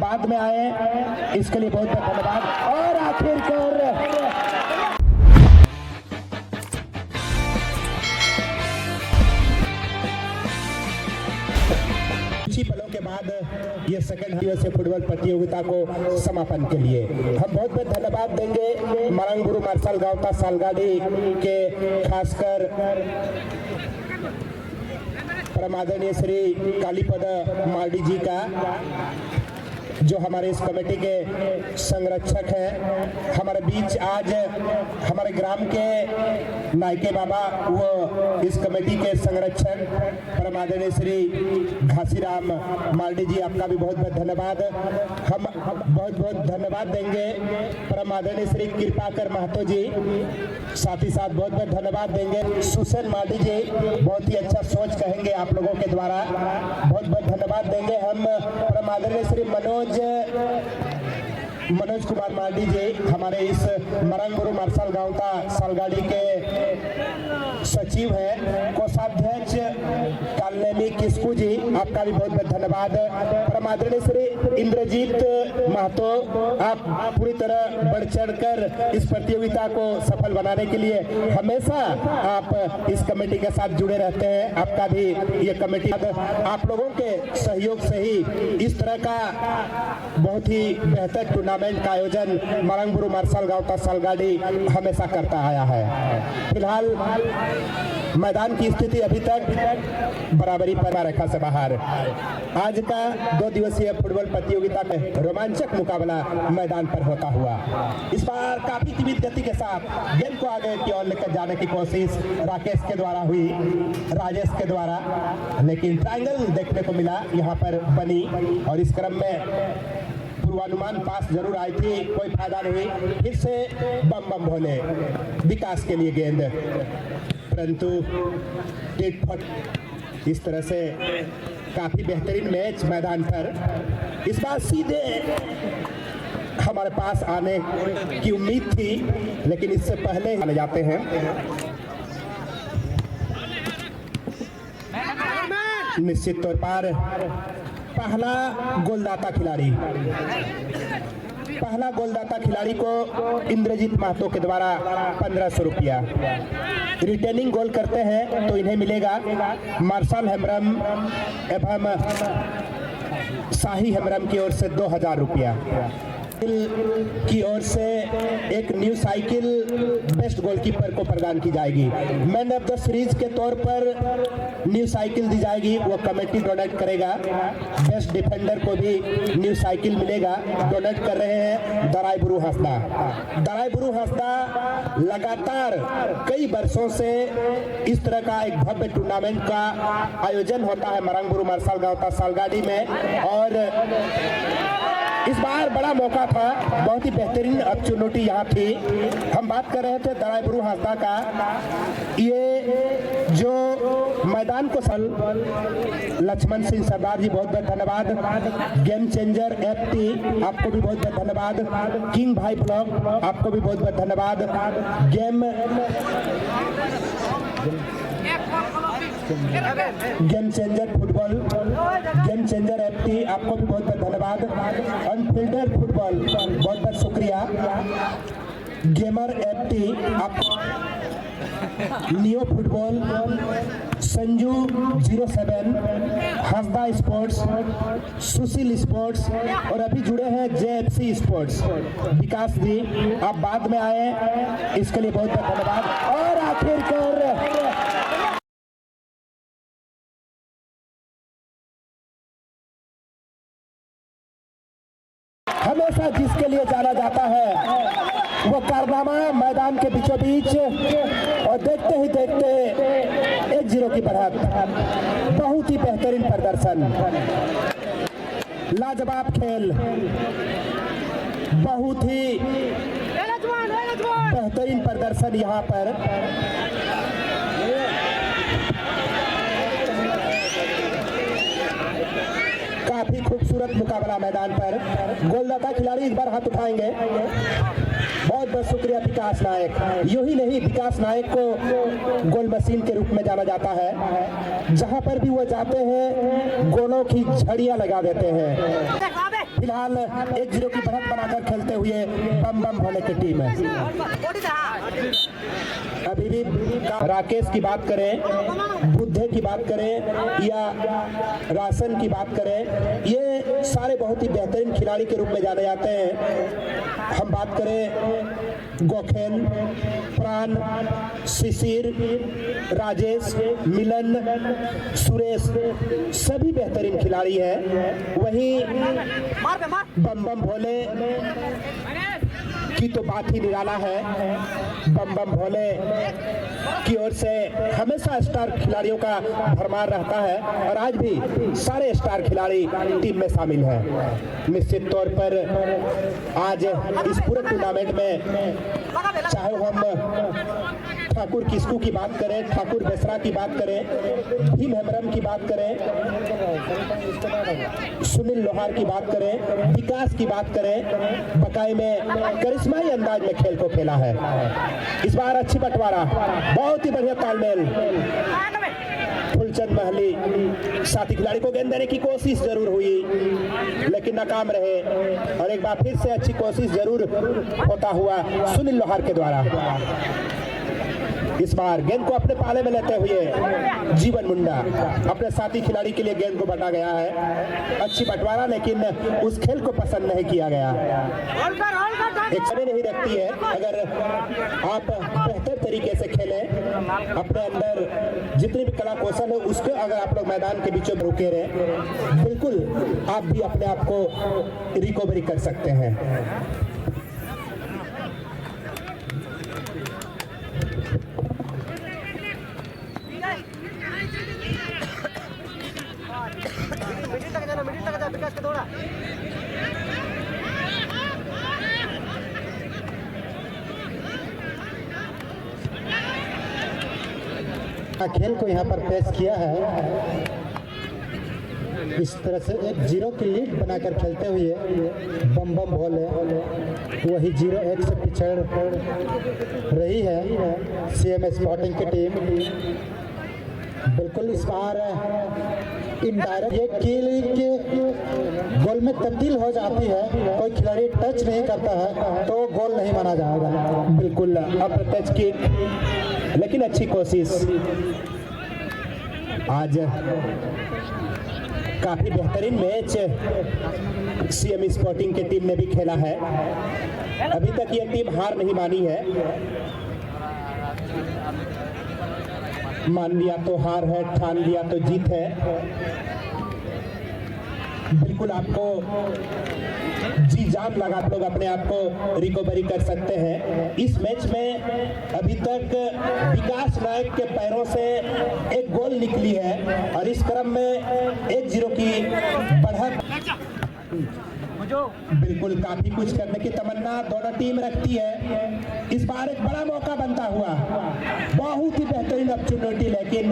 बाद में आए इसके लिए बहुत बहुत धन्यवाद। और आखिरकार कुछ ही पलों के बाद ये सेकंड दिवसीय फुटबॉल प्रतियोगिता को समापन के लिए हम बहुत बहुत धन्यवाद देंगे मरंग गुरु मार्शल गांवता सालगाड़ी के खासकर परमादरणीय श्री कालीपद मार्डी जी का, जो हमारे इस कमेटी के संरक्षक हैं। हमारे बीच आज हमारे ग्राम के नायके बाबा वो इस कमेटी के संरक्षक परमादरणीय श्री घासीराम मार्डी जी, आपका भी बहुत बहुत धन्यवाद। हम बहुत बहुत धन्यवाद देंगे परमादरणीय श्री कृपाकर महतो जी, साथ ही साथ बहुत बहुत धन्यवाद देंगे सुसेन मार्डी जी, बहुत ही अच्छा सोच कहेंगे आप लोगों के द्वारा, बहुत बहुत धन्यवाद देंगे हम परमादरणीय श्री मनोज कुमार मार्डी जी, हमारे इस मरंग गुरु मार्शल गांवता सालगाड़ी के सचिव हैं। कोषाध्यक्ष कालनेमी किस्कू जी, आपका भी बहुत बहुत धन्यवाद। परमादरणीय श्री इंद्रजीत महतो, आप पूरी तरह बढ़ चढ़कर इस प्रतियोगिता को सफल बनाने के लिए हमेशा आप इस कमेटी के साथ जुड़े रहते हैं। आपका भी ये कमेटी आप लोगों के सहयोग से ही इस तरह का बहुत ही बेहतर टूर्नामेंट का आयोजन मरंग गुरु मार्शल गांवता सालगाड़ी हमेशा करता आया है। फिलहाल मैदान की स्थिति अभी तक बराबरी पर रेखा से बाहर। आज का 2 दिवसीय फुटबॉल प्रतियोगिता में रोमांचक मुकाबला मैदान पर होता हुआ इस बार काफी तेज गति के साथ गेंद को आगे की ओर लेकर जाने की कोशिश राकेश के द्वारा हुई, राजेश के द्वारा, लेकिन ट्रायंगल देखने को मिला यहाँ पर बनी और इस क्रम में पूर्वानुमान पास जरूर आई थी, कोई फायदा नहीं। फिर से बम बम भोले विकास के लिए गेंद, परंतु टिट फट। इस तरह से काफी बेहतरीन मैच मैदान पर इस बार सीधे हमारे पास आने की उम्मीद थी, लेकिन इससे पहले चले जाते हैं। निश्चित तौर पर पहला गोलदाता खिलाड़ी को इंद्रजीत महतो के द्वारा 1500 रुपया। रिटर्निंग गोल करते हैं तो इन्हें मिलेगा मार्शल हेम्ब्रम एवं शाही हेम्ब्रम की ओर से 2000 रुपया। की ओर से एक न्यू साइकिल बेस्ट गोलकीपर को प्रदान की जाएगी। मैन ऑफ द सीरीज के तौर पर न्यू साइकिल दी जाएगी, वो कमेटी डोनेट करेगा। बेस्ट डिफेंडर को भी न्यू साइकिल मिलेगा, डोनेट कर रहे हैं दराईबुरु हंसदा। दराईबुरु हंसदा लगातार कई वर्षों से इस तरह का एक भव्य टूर्नामेंट का आयोजन होता है मरंग गुरु मार्शल गांवता सालगाड़ी में, और इस बार बड़ा मौका था, बहुत ही बेहतरीन अपॉर्चुनिटी यहाँ थी। हम बात कर रहे थे दराईबुरु हंसदा का। ये जो मैदान को लक्ष्मण सिंह सरदार जी, बहुत बहुत धन्यवाद। गेम चेंजर FT, आपको भी बहुत बहुत धन्यवाद। किंग भाई ब्लॉग, आपको भी बहुत बहुत धन्यवाद। Game changer football, game changer FT, आपको भी बहुत बहुत धन्यवाद। अनफिल्टर फुटबॉल, बहुत बहुत शुक्रिया। गेमर FT, आपको neo football, Sanju 07, Hansda sports, Sushil sports, और अभी जुड़े हैं JFC स्पोर्ट्स विकास जी, आप बाद में आए इसके लिए बहुत बहुत धन्यवाद। और आखिरकार हमेशा जिसके लिए जाना जाता है वो कारनामा मैदान के बीचों बीच, और देखते ही देखते 1-0 की बढ़त। बहुत ही बेहतरीन प्रदर्शन, लाजवाब खेल, बहुत ही बेहतरीन प्रदर्शन यहाँ पर। काफी खूबसूरत मुकाबला मैदान पर। गोलदाता खिलाड़ी इस बार हाथ उठाएंगे। बहुत बहुत शुक्रिया विकास नायक। यूं ही नहीं, विकास नायक को गोल मशीन के रूप में जाना जाता है। जहां पर भी वो जाते हैं गोलों की झड़ियां लगा देते हैं। फिलहाल 1-0 की बढ़त बनाकर खेलते हुए बम बम भोले की टीम है। अभी भी राकेश की बात करें, बुद्धे की बात करें या राशन की बात करें, ये सारे बहुत ही बेहतरीन खिलाड़ी के रूप में जाने जाते हैं। हम बात करें गोखेन, प्राण, शिशिर, राजेश, मिलन, सुरेश, सभी बेहतरीन खिलाड़ी हैं। वहीं बम बम भोले की तो बात ही निराला है। बम बम भोले की ओर से हमेशा स्टार खिलाड़ियों का भरमार रहता है और आज भी सारे स्टार खिलाड़ी टीम में शामिल हैं। निश्चित तौर पर आज इस पूरे टूर्नामेंट में चाहे हम ठाकुर किस्कू की बात करें, ठाकुर बेसरा की बात करें, भीम हेम्ब्रम की बात करें, सुनील लोहार की बात करें, विकास की बात करें, बकाई में करिश्माई अंदाज में खेल को खेला है। इस बार अच्छी बंटवारा, बहुत ही बढ़िया तालमेल। फुलचंद महली साथी खिलाड़ी को गेंद देने की कोशिश जरूर हुई लेकिन नाकाम रहे और एक बार फिर से अच्छी कोशिश जरूर होता हुआ सुनील लोहार के द्वारा। इस बार गेंद को अपने पाले में लेते हुए जीवन मुंडा अपने साथी खिलाड़ी के लिए गेंद को बटा गया है। अच्छी बंटवारा लेकिन उस खेल को पसंद नहीं किया गया। एक समय नहीं रखती है, अगर आप बेहतर तरीके से खेलें, अपने अंदर जितनी भी कला कौशल है उसको अगर आप लोग मैदान के बीचों में रुके रहे, बिल्कुल आप भी अपने आप को रिकवरी कर सकते हैं। खेल को यहाँ पर पेश किया है। इस तरह से 1-0 की लीड बनाकर खेलते हुए बम बम भोले वही 0-1 से पिछड़ रही है सीएम स्पोर्टिंग की टीम। बिल्कुल इस बार इनडायरेक्ट ये कील के गोल में तब्दील हो जाती है, कोई खिलाड़ी टच नहीं करता है तो गोल नहीं माना जाएगा। बिल्कुल अप्रत्यक्ष किक, लेकिन अच्छी कोशिश। आज काफी बेहतरीन मैच सीएम स्पोर्टिंग की टीम ने भी खेला है। अभी तक ये टीम हार नहीं मानी है। मान लिया तो हार है, ठान लिया तो जीत है। बिल्कुल आपको जी जान लगा आप लोग अपने आप को रिकवरी कर सकते हैं। इस मैच में अभी तक विकास नायक के पैरों से एक गोल निकली है और इस क्रम में 1-0 की बढ़त। बिल्कुल काफी कुछ करने की तमन्ना दोनों टीम रखती है। इस बार एक बड़ा मौका बनता हुआ, बहुत ही बेहतरीन अपॉर्चुनिटी, लेकिन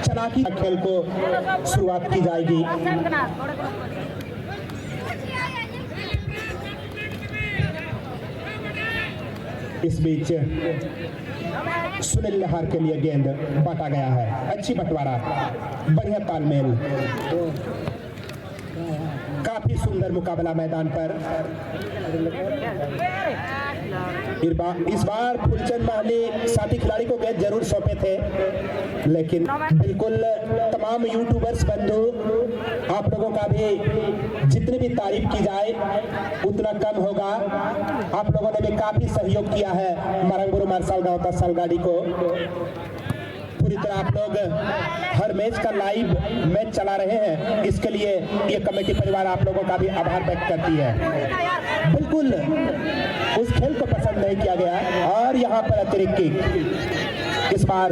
चलाकी खेल को शुरुआत की जाएगी। इस बीच सुनील लोहार के लिए गेंद बांटा गया है। अच्छी बंटवारा, बढ़िया तालमेल, काफी सुंदर मुकाबला मैदान पर। इस बार फुलचंद महली साथी खिलाड़ी को गेंद जरूर सौंपे थे, लेकिन बिल्कुल तमाम यूट्यूबर्स बंधु आप लोगों का भी जितनी भी तारीफ की जाए उतना कम होगा। आप लोगों ने भी काफी सहयोग किया है मरंगुरु मार्शल गांव का सलगाड़ी को। पूरी तरह आप लोग हर मैच का लाइव मैच चला रहे हैं, इसके लिए ये कमेटी परिवार आप लोगों का भी आभार व्यक्त करती है। बिल्कुल उस खेल को पसंद नहीं किया गया और यहाँ पर अतिरिक्त इस बार